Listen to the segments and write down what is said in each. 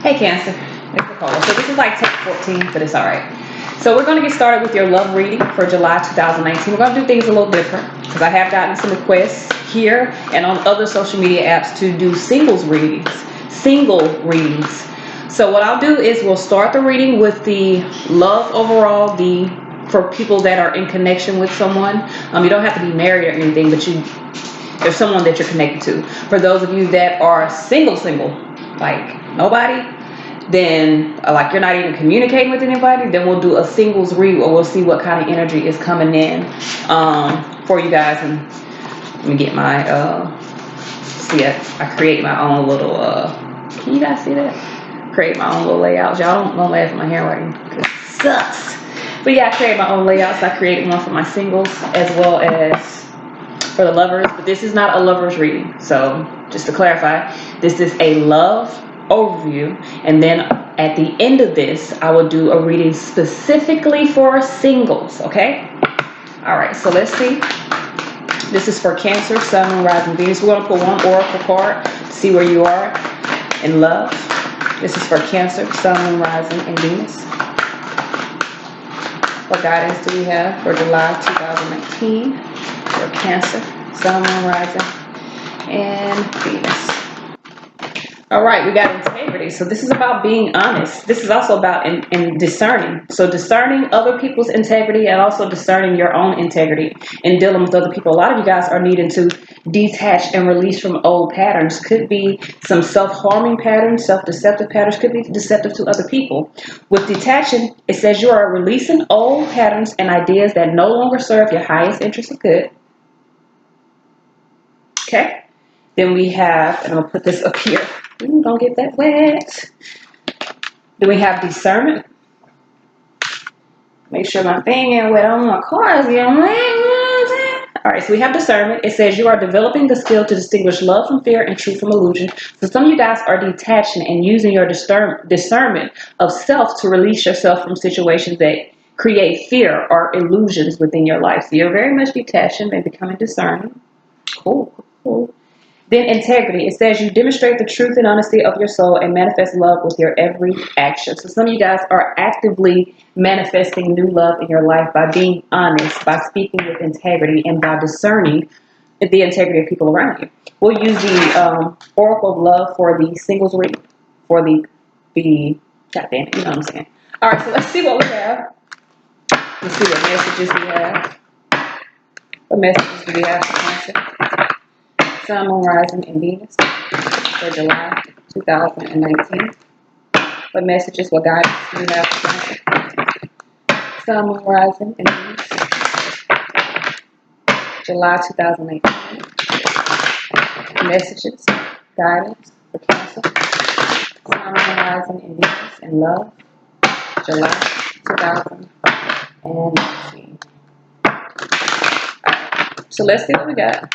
Hey Cancer, it's Nicole. So this is like take 14, but it's all right. So we're going to get started with your love reading for July 2019. We're going to do things a little different because I have gotten some requests here and on other social media apps to do singles readings, single readings. So what I'll do is we'll start the reading with the love overall, for people that are in connection with someone. You don't have to be married or anything, but there's someone that you're connected to. For those of you that are single, like nobody, then like you're not even communicating with anybody, then we'll do a singles read, or we'll see what kind of energy is coming in for you guys. And let me get my see it. I create my own little can you guys see that? Create my own little layouts. Y'all don't laugh at my handwriting because it sucks. But yeah, I create my own layouts. I created one for my singles as well as for the lovers. But this is not a lovers reading. So just to clarify, this is a love overview, and then at the end of this I will do a reading specifically for singles. Okay, all right, so let's see. This is for Cancer, Sun, Moon, Rising, Venus. We're going to pull one oracle card to see where you are in love. This is for Cancer, Sun, Moon, Rising, and Venus. What guidance do we have for July 2019 for Cancer, Sun, Moon, Rising, and Venus? All right, we got integrity. So this is about being honest. This is also about in discerning. So discerning other people's integrity and also discerning your own integrity in dealing with other people. A lot of you guys are needing to detach and release from old patterns. Could be some self-harming patterns, self-deceptive patterns, could be deceptive to other people. With detaching, it says you are releasing old patterns and ideas that no longer serve your highest interest of good. Okay. Then we have, and I'm going to put this up here. Ooh, don't get that wet. Then we have discernment. Make sure my thing ain't wet on my cars. You know what I'm saying? All right, so we have discernment. It says you are developing the skill to distinguish love from fear and truth from illusion. So some of you guys are detaching and using your discernment of self to release yourself from situations that create fear or illusions within your life. So you're very much detaching and becoming discerning. Cool. Then integrity. It says you demonstrate the truth and honesty of your soul and manifest love with your every action. So some of you guys are actively manifesting new love in your life by being honest, by speaking with integrity, and by discerning the integrity of people around you. We'll use the Oracle of Love for the singles reading, for the God damn it, you know what I'm saying. All right, so let's see what we have. Let's see what messages we have. What messages do we have for Cancer? Sun, Moon, Rising, and Venus for July 2019. What messages, what guidance do you have for Cancer? Sun, Moon, Rising, and Venus, July 2019. Messages, guidance for Cancer. Sun, Moon, Rising, and Venus in love, July 2019. So let's see what we got.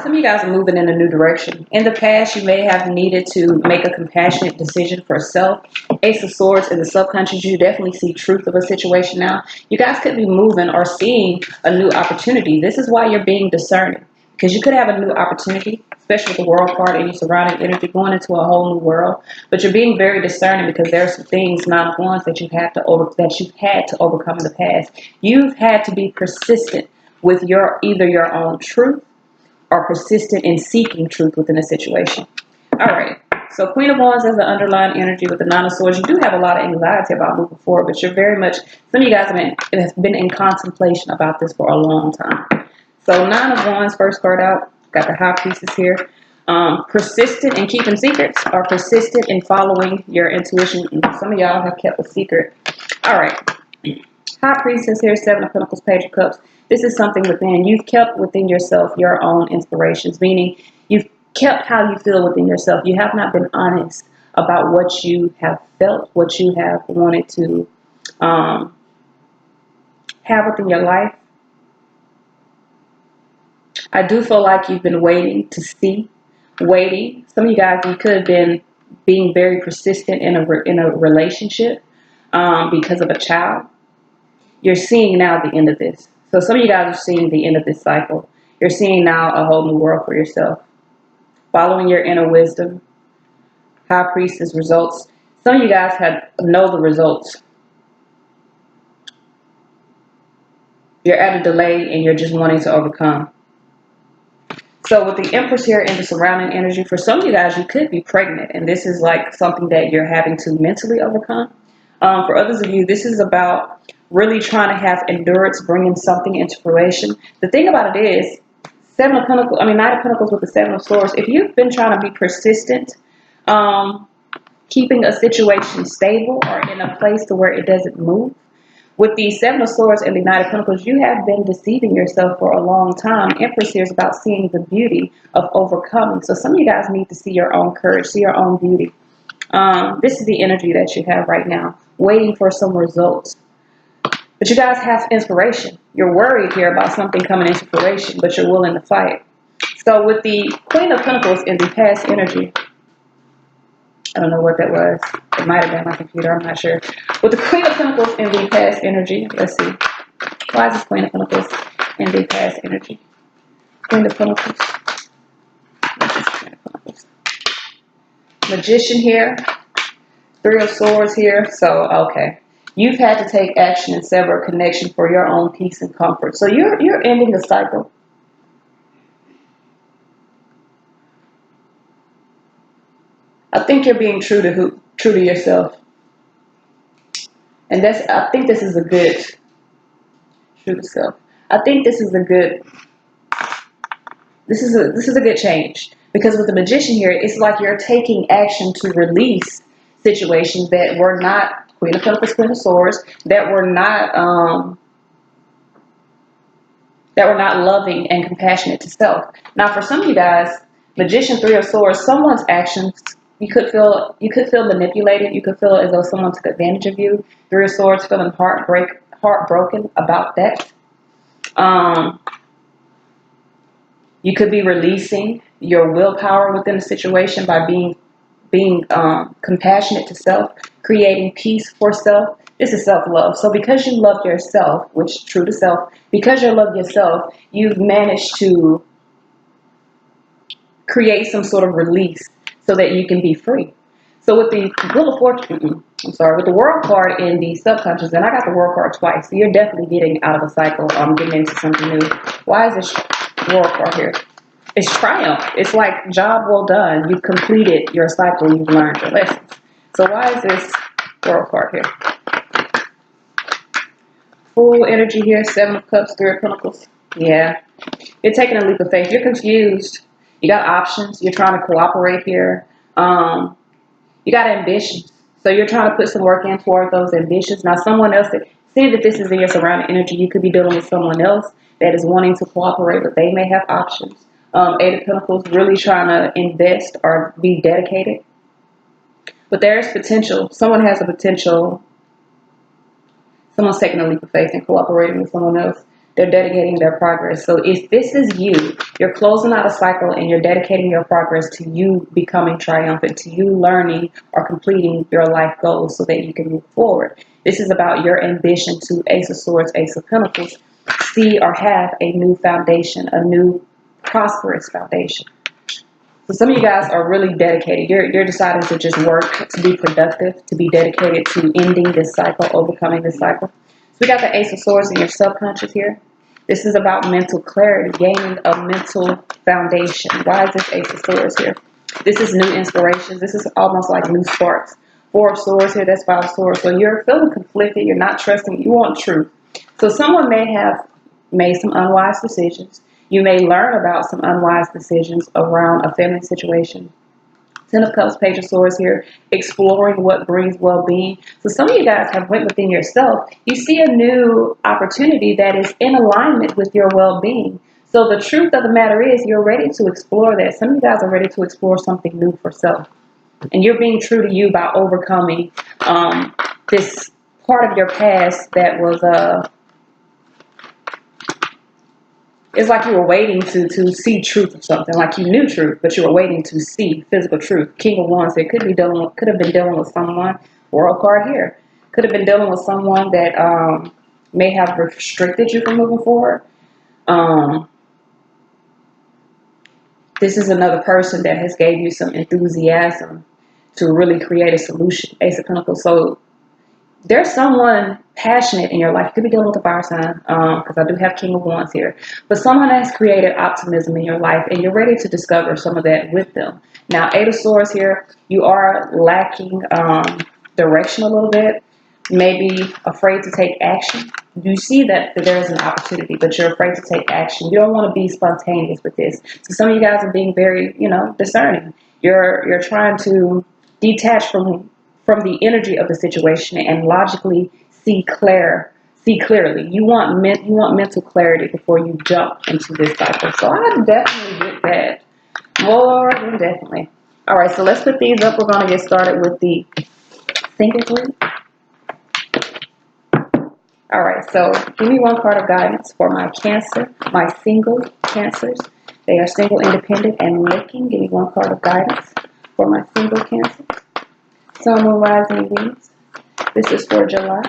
Some of you guys are moving in a new direction. In the past, you may have needed to make a compassionate decision for self. Ace of Swords in the subconscious, you definitely see truth of a situation now. You guys could be moving or seeing a new opportunity. This is why you're being discerning, because you could have a new opportunity, especially with the world card and your surrounding energy going into a whole new world. But you're being very discerning because there are some things, not ones that you've had to overcome in the past. You've had to be persistent with either your own truth or persistent in seeking truth within a situation. All right. So Queen of Wands is the underlying energy with the Nine of Swords. You do have a lot of anxiety about moving forward, but you're very much, some of you guys have been in contemplation about this for a long time. So Nine of Wands, first card out, got the High Priestess here. Persistent in keeping secrets or persistent in following your intuition. Some of y'all have kept a secret. All right. High Priestess here, Seven of Pentacles, Page of Cups. This is something within. You've kept within yourself your own inspirations, meaning you've kept how you feel within yourself. You have not been honest about what you have felt, what you have wanted to have within your life. I do feel like you've been waiting to see, waiting. Some of you guys, you could have been being very persistent in a relationship because of a child. You're seeing now the end of this. So some of you guys are seeing the end of this cycle. You're seeing now a whole new world for yourself. Following your inner wisdom, high priestess results. Some of you guys know the results. You're at a delay and you're just wanting to overcome. So with the Empress here and the surrounding energy, for some of you guys, you could be pregnant, and this is like something that you're having to mentally overcome. For others of you, this is about really trying to have endurance, bringing something into fruition. The thing about it is, Knight of Pentacles with the Seven of Swords. If you've been trying to be persistent, keeping a situation stable or in a place to where it doesn't move, with the Seven of Swords and the Knight of Pentacles, you have been deceiving yourself for a long time. Empress here is about seeing the beauty of overcoming. So some of you guys need to see your own courage, see your own beauty. This is the energy that you have right now, waiting for some results. But you guys have inspiration. You're worried here about something coming into fruition, but you're willing to fight. So with the Queen of Pentacles in the past energy, I don't know what that was. It might have been my computer. I'm not sure. With the Queen of Pentacles in the past energy, let's see. Why is this Queen of Pentacles in the past energy? Queen of Pentacles. Queen of Pentacles. Magician here. Three of Swords here. So, okay. You've had to take action and sever a connection for your own peace and comfort. So you're ending a cycle. I think you're being true to yourself. And I think this is a good true to self. I think this is a good change, because with the Magician here, it's like you're taking action to release situations that were not Queen of Pentacles, Queen of Swords, that were not loving and compassionate to self. Now, for some of you guys, Magician, Three of Swords, someone's actions, you could feel manipulated. You could feel as though someone took advantage of you. Three of Swords, feeling heartbroken about that. You could be releasing your willpower within the situation by being compassionate to self, creating peace for self. This is self-love. So because you love yourself, which is true to self, because you love yourself, you've managed to create some sort of release so that you can be free. So with the Wheel of Fortune, with the World card in the subconscious, and I got the World card twice, so you're definitely getting out of a cycle, getting into something new. Why is this World card here? It's triumph. It's like job well done. You've completed your cycle. You've learned your lessons. So why is this World card here? Full energy here. Seven of Cups, Three of Pentacles. Yeah. You're taking a leap of faith. You're confused. You got options. You're trying to cooperate here. You got ambitions. So you're trying to put some work in toward those ambitions. Now, someone else, seeing that this is in your surrounding energy, you could be dealing with someone else that is wanting to cooperate, but they may have options. Eight of Pentacles, really trying to invest or be dedicated. But there's potential. Someone has a potential. Someone's taking a leap of faith and cooperating with someone else. They're dedicating their progress. So if this is you, you're closing out a cycle and you're dedicating your progress to you becoming triumphant, to you learning or completing your life goals so that you can move forward. This is about your ambition to Ace of Swords, Ace of Pentacles, see or have a new foundation, a new prosperous foundation. So some of you guys are really dedicated. You're deciding to just work, to be productive, to be dedicated to ending this cycle, overcoming this cycle. So we got the Ace of Swords in your subconscious here. This is about mental clarity, gaining a mental foundation. Why is this Ace of Swords here? This is new inspirations. This is almost like new sparks. Four of Swords here, that's Five of Swords. So you're feeling conflicted. You're not trusting. You want truth. So someone may have made some unwise decisions. You may learn about some unwise decisions around a family situation. Ten of Cups, Page of Swords here, exploring what brings well-being. So some of you guys have went within yourself. You see a new opportunity that is in alignment with your well-being. So the truth of the matter is you're ready to explore that. Some of you guys are ready to explore something new for self. And you're being true to you by overcoming this part of your past that was It's like you were waiting to see truth of something, like you knew truth, but you were waiting to see physical truth. King of Wands, it could have been dealing with someone. World card here, could have been dealing with someone that may have restricted you from moving forward. Um, this is another person that has gave you some enthusiasm to really create a solution. Ace of Pentacles. So there's someone passionate in your life. You could be dealing with a fire sign, because I do have King of Wands here. But someone has created optimism in your life, and you're ready to discover some of that with them. Now, Eight of Swords here, you are lacking direction a little bit. Maybe afraid to take action. You see that there's an opportunity, but you're afraid to take action. You don't want to be spontaneous with this. So some of you guys are being very, discerning. You're trying to detach from the energy of the situation and logically see clearly. You want mental clarity before you jump into this cycle. So I definitely get that. More than definitely. All right, so let's put these up. We're going to get started with the single read. All right, so give me one card of guidance for my Cancer, my single Cancers. They are single, independent, and looking. Give me one card of guidance for my single Cancer. Sun, Moon, Rising, and Venus. This is for July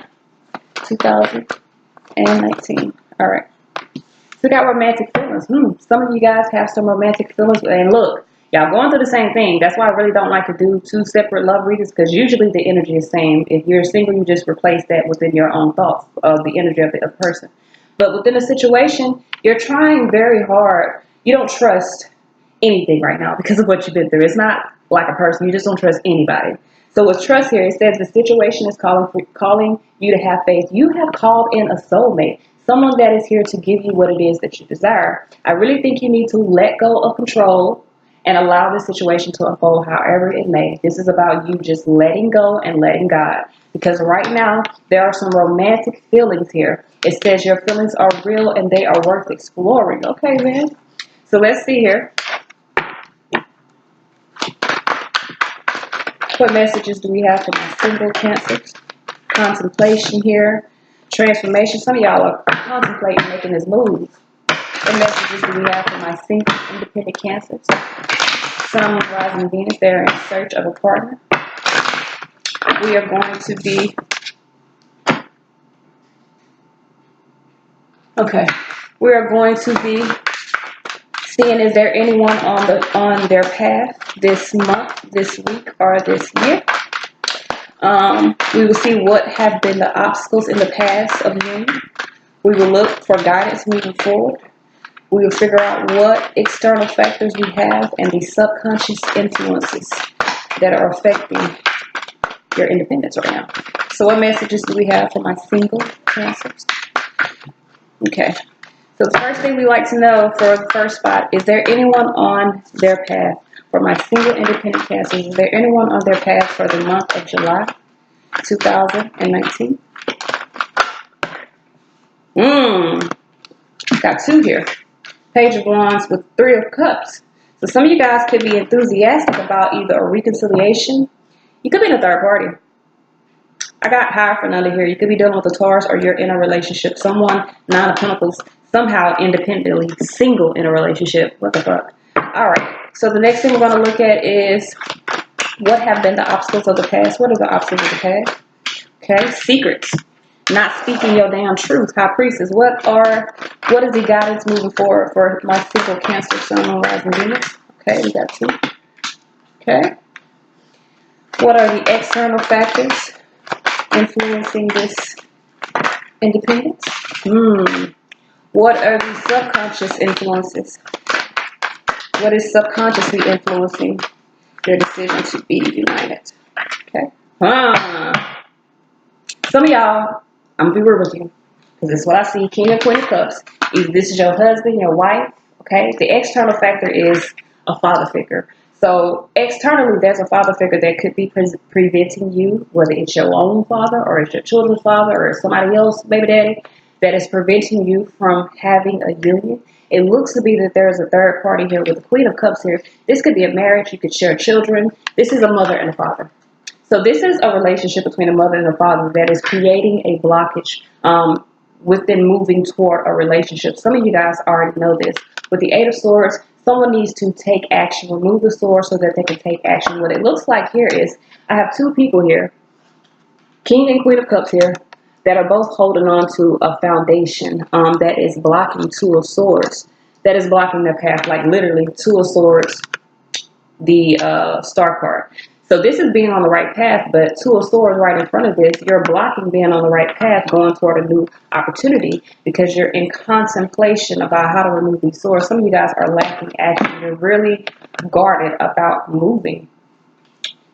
2019. All right. So we got romantic feelings. Some of you guys have some romantic feelings. And look, y'all going through the same thing. That's why I really don't like to do two separate love readings, because usually the energy is the same. If you're single, you just replace that within your own thoughts of the energy of the other person. But within a situation, you're trying very hard. You don't trust anything right now because of what you've been through. It's not like a person. You just don't trust anybody. So with trust here, it says the situation is calling you to have faith. You have called in a soulmate, someone that is here to give you what it is that you desire. I really think you need to let go of control and allow the situation to unfold however it may. This is about you just letting go and letting God. Because right now, there are some romantic feelings here. It says your feelings are real and they are worth exploring. Okay, then. So let's see here. What messages do we have for my single Cancers? Contemplation here. Transformation. Some of y'all are contemplating making this move. What messages do we have for my single independent Cancers? Sun, Moon, Rising, Venus. They're in search of a partner. We are going to be... Okay. We are going to be seeing, is there anyone on their path this month, this week, or this year? We will see what have been the obstacles in the past of union. We will look for guidance moving forward. We will figure out what external factors we have and the subconscious influences that are affecting your independence right now. So what messages do we have for my single Cancers? Okay. So the first thing we like to know for the first spot, is there anyone on their path? For my single independent Cancers, is there anyone on their path for the month of July 2019? Got two here. Page of Wands with Three of Cups. So some of you guys could be enthusiastic about either a reconciliation. You could be in a third party. I got Hierophant under here. You could be dealing with a Taurus, or you're in a relationship. Someone, Nine of Pentacles, somehow independently single in a relationship. What the fuck? All right. So the next thing we're going to look at is what have been the obstacles of the past. What are the obstacles of the past? Okay. Secrets. Not speaking your damn truth. High Priestess. What is the guidance moving forward for my single Cancer, Sun, Moon, Rising, Venus? Okay. We got two. Okay. What are the external factors influencing this independence? What are the subconscious influences? What is subconsciously influencing their decision to be united? Okay. Some of y'all, I'm gonna be real with you, because this is what I see. King and Queen of Cups. Either this is your husband, your wife. Okay. The external factor is a father figure. So externally, there's a father figure that could be preventing you, whether it's your own father or it's your children's father or it's somebody else, baby daddy, that is preventing you from having a union. It looks to be that there is a third party here with the Queen of Cups here. This could be a marriage. You could share children. This is a mother and a father. So this is a relationship between a mother and a father that is creating a blockage. within moving toward a relationship. Some of you guys already know this. With the Eight of Swords, someone needs to take action, remove the sword so that they can take action. What it looks like here is I have two people here, King and Queen of Cups here, that are both holding on to a foundation that is blocking Two of Swords, that is blocking their path, like literally Two of Swords, the Star card. So this is being on the right path, but Two of Swords right in front of this, you're blocking being on the right path, going toward a new opportunity because you're in contemplation about how to remove these swords. Some of you guys are lacking action. You're really guarded about moving.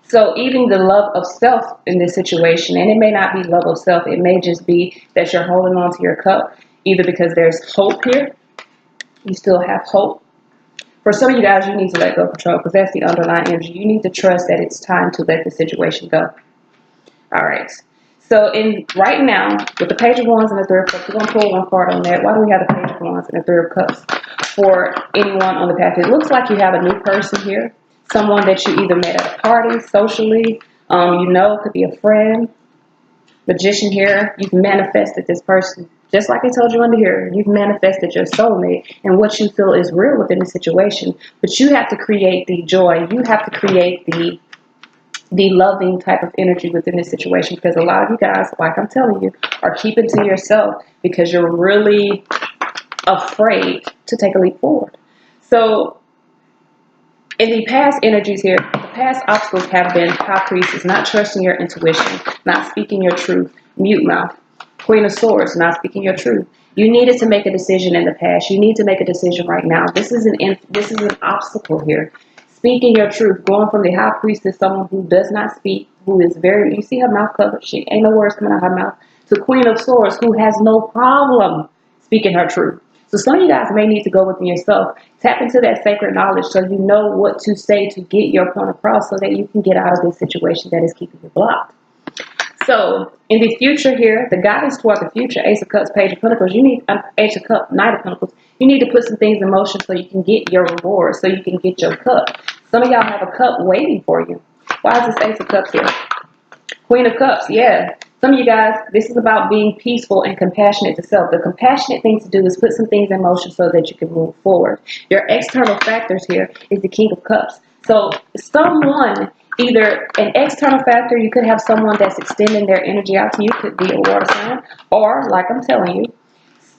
So even the love of self in this situation, and it may not be love of self, it may just be that you're holding on to your cup, either because there's hope here, you still have hope. For some of you guys, you need to let go of control because that's the underlying energy. You need to trust that it's time to let the situation go. All right. So right now, with the Page of Wands and the Three of Cups, we're going to pull one card on that. Why do we have the Page of Wands and the Three of Cups? For anyone on the path, it looks like you have a new person here. Someone that you either met at a party, socially, could be a friend. Magician here, you've manifested this person. Just like I told you under here, you've manifested your soulmate and what you feel is real within the situation. But you have to create the joy. You have to create the loving type of energy within this situation, because a lot of you guys, like I'm telling you, are keeping to yourself because you're really afraid to take a leap forward. So in the past energies here, the past obstacles have been High Priestess, not trusting your intuition, not speaking your truth, mute mouth. Queen of Swords, not speaking your truth. You needed to make a decision in the past. You need to make a decision right now. This is an obstacle here. Speaking your truth, going from the High Priestess, someone who does not speak, who is very, you see her mouth covered, she ain't no words coming out of her mouth, to Queen of Swords, who has no problem speaking her truth. So some of you guys may need to go within yourself, tap into that sacred knowledge so you know what to say to get your point across so that you can get out of this situation that is keeping you blocked. So in the future here, the guidance toward the future, Ace of Cups, Page of Pentacles, you need Ace of Cups, Knight of Pentacles. You need to put some things in motion so you can get your reward, so you can get your cup. Some of y'all have a cup waiting for you. Why is this Ace of Cups here? Queen of Cups, yeah. Some of you guys, this is about being peaceful and compassionate to self. The compassionate thing to do is put some things in motion so that you can move forward. Your external factors here is the King of Cups. So someone, either an external factor, you could have someone that's extending their energy out to you, could be a water sign, or like I'm telling you,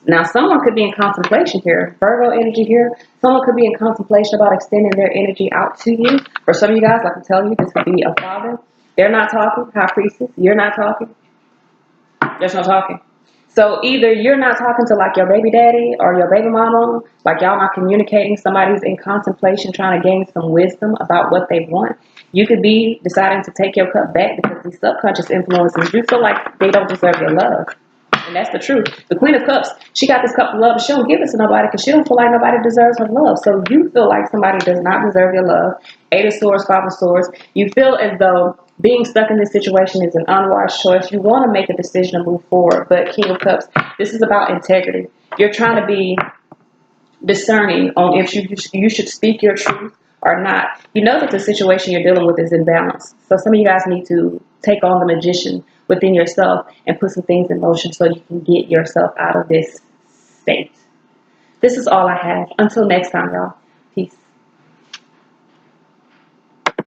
now someone could be in contemplation here, Virgo energy here, someone could be in contemplation about extending their energy out to you. For some of you guys, like I'm telling you, this could be a father. They're not talking, High Priestess, you're not talking. There's no talking. So either you're not talking to like your baby daddy or your baby mama, like y'all not communicating, somebody's in contemplation trying to gain some wisdom about what they want. You could be deciding to take your cup back because these subconscious influences, you feel like they don't deserve your love. And that's the truth. The Queen of Cups, she got this cup of love, but she don't give it to nobody because she don't feel like nobody deserves her love. So you feel like somebody does not deserve your love. Eight of Swords, Five of Swords. You feel as though being stuck in this situation is an unwise choice. You want to make a decision to move forward, but King of Cups, this is about integrity. You're trying to be discerning on if you should speak your truth or not. You know that the situation you're dealing with is imbalanced. So some of you guys need to take on the magician within yourself and put some things in motion so you can get yourself out of this state. This is all I have. Until next time, y'all.